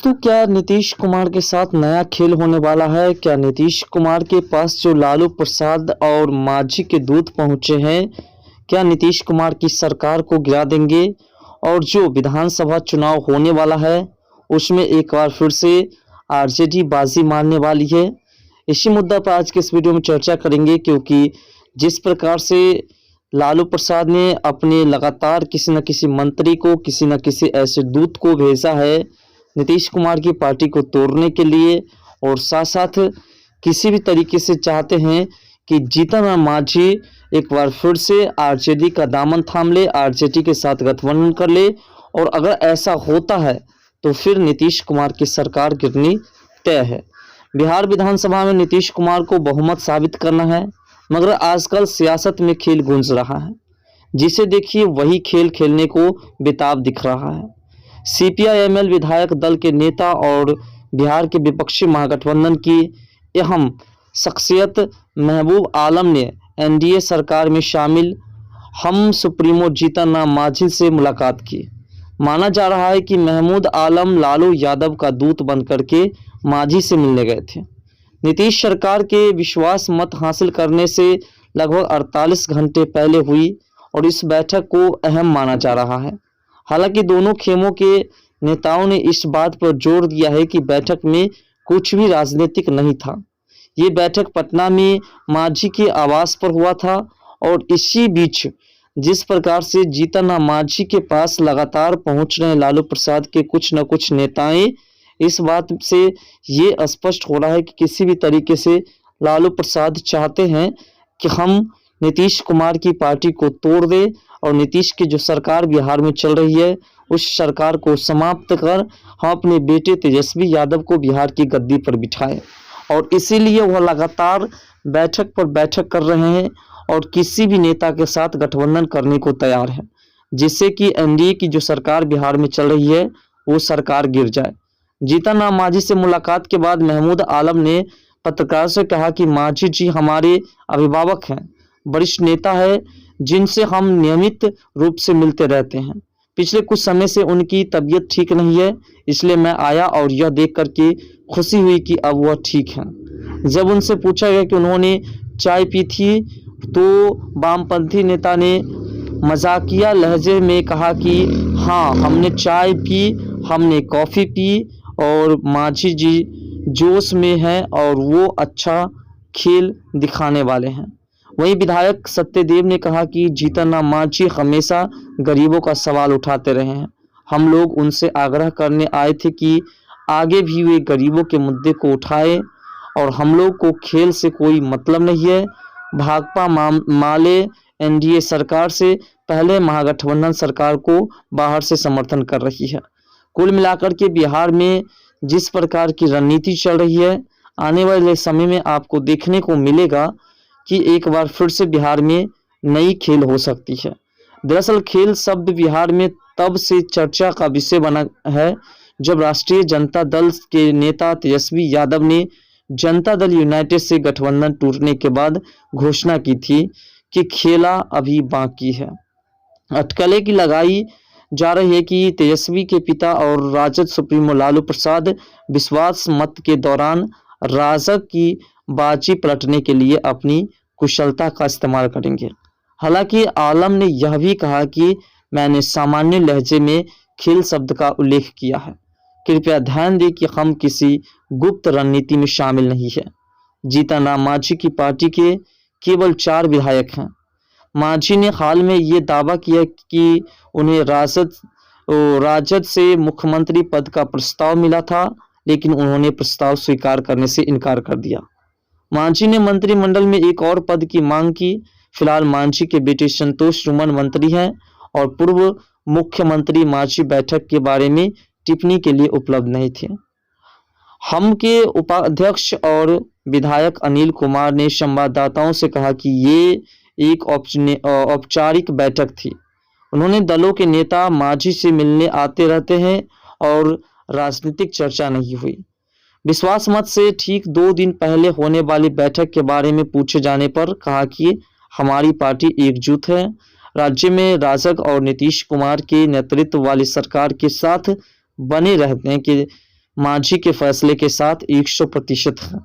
दोस्तों, क्या नीतीश कुमार के साथ नया खेल होने वाला है? क्या नीतीश कुमार के पास जो लालू प्रसाद और मांझी के दूत पहुंचे हैं, क्या नीतीश कुमार की सरकार को गिरा देंगे? और जो विधानसभा चुनाव होने वाला है उसमें एक बार फिर से आरजेडी बाजी मारने वाली है। इसी मुद्दा पर आज के इस वीडियो में चर्चा करेंगे, क्योंकि जिस प्रकार से लालू प्रसाद ने अपने लगातार किसी न किसी मंत्री को, किसी न किसी ऐसे दूत को भेजा है नीतीश कुमार की पार्टी को तोड़ने के लिए, और साथ साथ किसी भी तरीके से चाहते हैं कि जीतन राम मांझी एक बार फिर से आरजेडी का दामन थाम ले, आरजेडी के साथ गठबंधन कर ले, और अगर ऐसा होता है तो फिर नीतीश कुमार की सरकार गिरनी तय है। बिहार विधानसभा में नीतीश कुमार को बहुमत साबित करना है, मगर आजकल सियासत में खेल गूंज रहा है, जिसे देखिए वही खेल खेलने को बेताब दिख रहा है। सीपीआई-एमएल विधायक दल के नेता और बिहार के विपक्षी महागठबंधन की अहम शख्सियत महबूब आलम ने एनडीए सरकार में शामिल हम सुप्रीमो जीतन राम मांझी से मुलाकात की। माना जा रहा है कि महमूद आलम लालू यादव का दूत बनकर के मांझी से मिलने गए थे। नीतीश सरकार के विश्वास मत हासिल करने से लगभग 48 घंटे पहले हुई और इस बैठक को अहम माना जा रहा है। हालांकि दोनों खेमों के नेताओं ने इस बात पर जोर दिया है कि बैठक में कुछ भी राजनीतिक नहीं था। ये बैठक पटना में मांझी के आवास पर हुआ था, और इसी बीच जिस प्रकार से जीतन राम मांझी के पास लगातार पहुंच रहे लालू प्रसाद के कुछ न कुछ नेताएं, इस बात से ये स्पष्ट हो रहा है कि किसी भी तरीके से लालू प्रसाद चाहते हैं कि हम नीतीश कुमार की पार्टी को तोड़ दे और नीतीश की जो सरकार बिहार में चल रही है उस सरकार को समाप्त कर हम अपने बेटे तेजस्वी यादव को बिहार की गद्दी पर बिठाएं। और इसीलिए वह लगातार बैठक पर बैठक कर रहे हैं और किसी भी नेता के साथ गठबंधन करने को तैयार है, जिससे कि एनडीए की जो सरकार बिहार में चल रही है वो सरकार गिर जाए। जीतन राम मांझी से मुलाकात के बाद महमूद आलम ने पत्रकार से कहा कि मांझी जी हमारे अभिभावक हैं, वरिष्ठ नेता है, जिनसे हम नियमित रूप से मिलते रहते हैं। पिछले कुछ समय से उनकी तबीयत ठीक नहीं है, इसलिए मैं आया और यह देख करके खुशी हुई कि अब वह ठीक हैं। जब उनसे पूछा गया कि उन्होंने चाय पी थी, तो वामपंथी नेता ने मजाकिया लहजे में कहा कि हाँ, हमने चाय पी, हमने कॉफ़ी पी, और मांझी जी जोश में हैं और वो अच्छा खेल दिखाने वाले हैं। वहीं विधायक सत्यदेव ने कहा कि जीतन राम मांझी हमेशा गरीबों का सवाल उठाते रहे हैं। हम लोग उनसे आग्रह करने आए थे कि आगे भी वे गरीबों के मुद्दे को उठाए, और हम लोग को खेल से कोई मतलब नहीं है। भाकपा माले एनडीए सरकार से पहले महागठबंधन सरकार को बाहर से समर्थन कर रही है। कुल मिलाकर के बिहार में जिस प्रकार की रणनीति चल रही है, आने वाले समय में आपको देखने को मिलेगा कि एक बार फिर से बिहार में नई खेल हो सकती है। दरअसल खेल शब्द बिहार में तब से चर्चा का विषय बना है जब राष्ट्रीय जनता दल के नेता तेजस्वी यादव ने जनता दल यूनाइटेड से गठबंधन टूटने के बाद घोषणा की थी कि खेला अभी बाकी है। अटकलें की लगाई जा रही है कि तेजस्वी के पिता और राजद सुप्रीमो लालू प्रसाद विश्वास मत के दौरान राजग की बाजी पलटने के लिए अपनी कुशलता का इस्तेमाल करेंगे। हालांकि आलम ने यह भी कहा कि मैंने सामान्य लहजे में खेल शब्द का उल्लेख किया है। कृपया ध्यान दें कि हम किसी गुप्त रणनीति में शामिल नहीं है। जीतन राम मांझी की पार्टी के केवल 4 विधायक हैं। मांझी ने हाल में ये दावा किया कि उन्हें राजद से मुख्यमंत्री पद का प्रस्ताव मिला था, लेकिन उन्होंने प्रस्ताव स्वीकार करने से इनकार कर दिया। मांझी ने मंत्रिमंडल में एक और पद की मांग की। फिलहाल मांझी के बेटे संतोष सुमन मंत्री हैं और पूर्व मुख्यमंत्री मांझी बैठक के बारे में टिप्पणी के लिए उपलब्ध नहीं थे। हम के उपाध्यक्ष और विधायक अनिल कुमार ने संवाददाताओं से कहा कि ये एक औपचारिक बैठक थी। उन्होंने दलों के नेता मांझी से मिलने आते रहते हैं और राजनीतिक चर्चा नहीं हुई। विश्वास मत से ठीक 2 दिन पहले होने वाली बैठक के बारे में पूछे जाने पर कहा कि हमारी पार्टी एकजुट है, राज्य में राजग और नीतीश कुमार के नेतृत्व वाली सरकार के साथ बने रहने के मांझी के फैसले के साथ 100% है।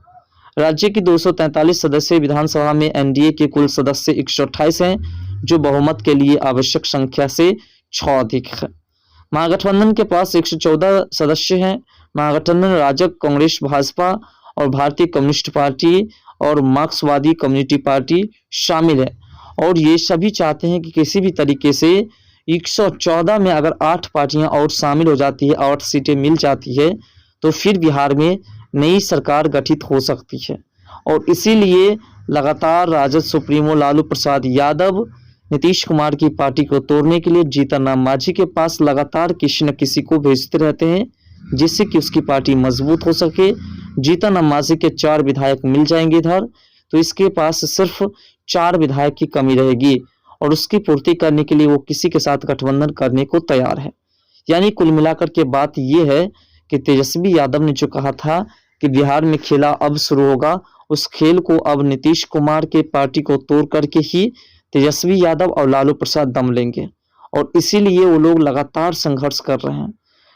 राज्य की 243 सदस्यीय विधानसभा में एनडीए के कुल सदस्य 128 हैं, जो बहुमत के लिए आवश्यक संख्या से 6 अधिक है। महागठबंधन के पास 114 सदस्य हैं। महागठबंधन राजग, कांग्रेस, भाजपा और भारतीय कम्युनिस्ट पार्टी और मार्क्सवादी कम्युनिटी पार्टी शामिल है, और ये सभी चाहते हैं कि किसी भी तरीके से 114 में अगर 8 पार्टियां और शामिल हो जाती है, 8 सीटें मिल जाती है, तो फिर बिहार में नई सरकार गठित हो सकती है। और इसीलिए लगातार राजद सुप्रीमो लालू प्रसाद यादव नीतीश कुमार की पार्टी को तोड़ने के लिए जीतन राम मांझी के पास लगातार किसी न किसी को भेजते रहते हैं, जिससे कि उसकी पार्टी मजबूत हो सके। जीतन राम मांझी के 4 विधायक मिल जाएंगे इधर, तो इसके पास सिर्फ 4 विधायक की कमी रहेगी, और उसकी पूर्ति करने के लिए वो किसी के साथ गठबंधन करने को तैयार है। यानी कुल मिलाकर के बात यह है कि तेजस्वी यादव ने जो कहा था कि बिहार में खेला अब शुरू होगा, उस खेल को अब नीतीश कुमार के पार्टी को तोड़ करके ही तेजस्वी यादव और लालू प्रसाद दम लेंगे, और इसीलिए वो लोग लगातार संघर्ष कर रहे हैं।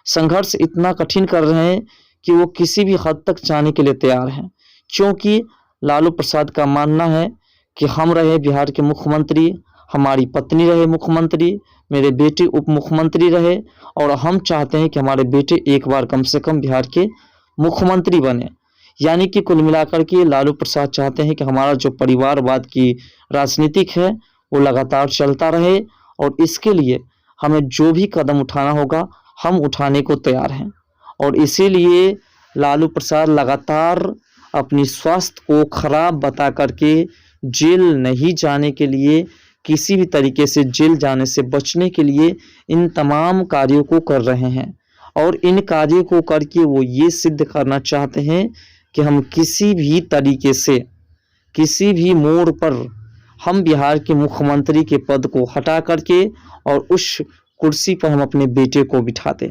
संघर्ष इतना कठिन कर रहे हैं कि वो किसी भी हद तक जाने के लिए तैयार हैं, क्योंकि लालू प्रसाद का मानना है कि हम रहे बिहार के मुख्यमंत्री, हमारी पत्नी रहे मुख्यमंत्री, मेरे बेटे उप मुख्यमंत्री रहे, और हम चाहते हैं कि हमारे बेटे एक बार कम से कम बिहार के मुख्यमंत्री बने। यानी कि कुल मिलाकर के लालू प्रसाद चाहते हैं कि हमारा जो परिवारवाद की राजनीतिक है वो लगातार चलता रहे, और इसके लिए हमें जो भी कदम उठाना होगा हम उठाने को तैयार हैं। और इसीलिए लालू प्रसाद लगातार अपनी स्वास्थ्य को खराब बता करके जेल नहीं जाने के लिए, किसी भी तरीके से जेल जाने से बचने के लिए इन तमाम कार्यों को कर रहे हैं, और इन कार्यों को करके वो ये सिद्ध करना चाहते हैं कि हम किसी भी तरीके से, किसी भी मोड़ पर हम बिहार के मुख्यमंत्री के पद को हटा करके और उस कुर्सी पर हम अपने बेटे को बिठा दें।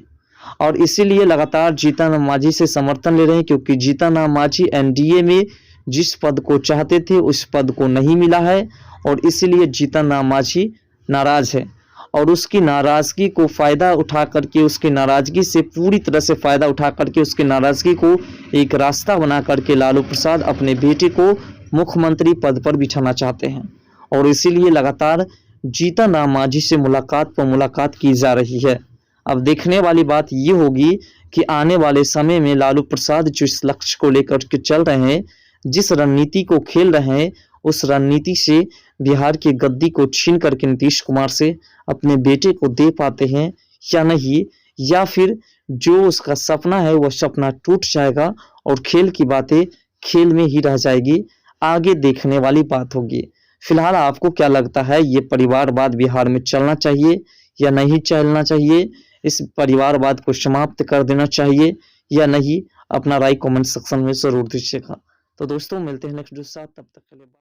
और इसीलिए लगातार जीतन राम मांझी से समर्थन ले रहे हैं, क्योंकि जीतन राम मांझी एनडीए में जिस पद को चाहते थे उस पद को नहीं मिला है, और इसीलिए जीतन राम मांझी नाराज है, और उसकी नाराजगी को फ़ायदा उठा करके, उसकी नाराजगी से पूरी तरह से फ़ायदा उठा करके, उसकी नाराजगी को एक रास्ता बना करके लालू प्रसाद अपने बेटे को मुख्यमंत्री पद पर बिठाना चाहते हैं। और इसीलिए लगातार जीतन राम मांझी से मुलाकात पर मुलाकात की जा रही है। अब देखने वाली बात ये होगी कि आने वाले समय में लालू प्रसाद जो इस लक्ष्य को लेकर के चल रहे हैं, जिस रणनीति को खेल रहे हैं, उस रणनीति से बिहार की गद्दी को छीन करके नीतीश कुमार से अपने बेटे को दे पाते हैं या नहीं, या फिर जो उसका सपना है वह सपना टूट जाएगा और खेल की बातें खेल में ही रह जाएगी। आगे देखने वाली बात होगी। फिलहाल आपको क्या लगता है, ये परिवारवाद बिहार में चलना चाहिए या नहीं चलना चाहिए? इस परिवारवाद को समाप्त कर देना चाहिए या नहीं? अपना राय कमेंट सेक्शन में जरूर दीजिएगा। तो दोस्तों मिलते हैं नेक्स्ट वीडियो के साथ, तब तक के लिए।